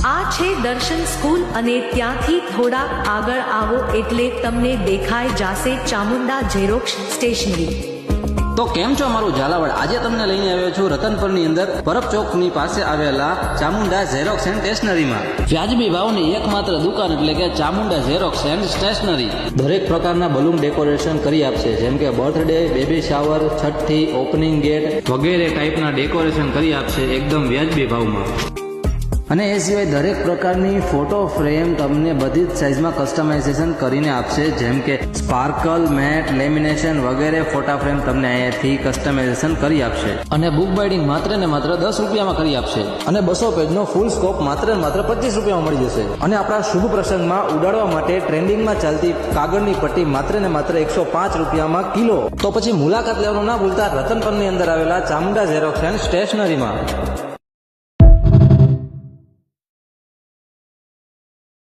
આ છે દર્શન સ્કૂલ અને ત્યાંથી થોડાક આગળ આવો એટલે તમને દેખાઈ જશે ચામુંડા ઝેરોક્ષ સ્ટેશનરી। તો કેમ છો મારું ઝાલાવાડ? આજે તમને લઈને આવ્યો છું રતનપરની અંદર પરબ ચોકની પાસે આવેલા ચામુંડા ઝેરોક્સ એન્ડ સ્ટેશનરીમાં। વ્યાજબી ભાવની એકમાત્ર દુકાન એટલે કે ચામુંડા ઝેરોક્સ એન્ડ સ્ટેશનરી। દરેક પ્રકારના બલૂન ડેકોરેશન કરી આપશે, જેમ કે બર્થડે, બેબી શાવર, છઠ્ઠી, ઓપનિંગ ગેટ વગેરે ટાઈપના ડેકોરેશન કરી આપશે એકદમ વ્યાજબી ભાવમાં। અને એ સિવાય દરેક પ્રકારની ફોટો ફ્રેમ તમને બધી જ સાઇઝમાં કસ્ટમાઇઝેશન કરીને આપશે, જેમ કે સ્પાર્કલ, મેટ, લેમિનેશન વગેરે ફોટા ફ્રેમ તમને અહીંયાથી કસ્ટમાઇઝેશન કરી આપશે। અને બુક બાઇડિંગ માત્ર ને માત્ર 10 રૂપિયામાં કરી આપશે અને 200 પેજનો ફૂલ સ્કોપ માત્ર ને માત્ર 25 રૂપિયામાં મળી જશે। અને આપણા શુભ પ્રસંગમાં ઉડાડવા માટે ટ્રેન્ડિંગમાં ચાલતી કાગળની પટ્ટી માત્ર ને માત્ર 105 રૂપિયામાં કિલો। તો પછી મુલાકાત લેવાનું ના ભૂલતા રતનપરની અંદર આવેલા ચામુંડા ઝેરોક્સ એન્ડ સ્ટેશનરીમાં।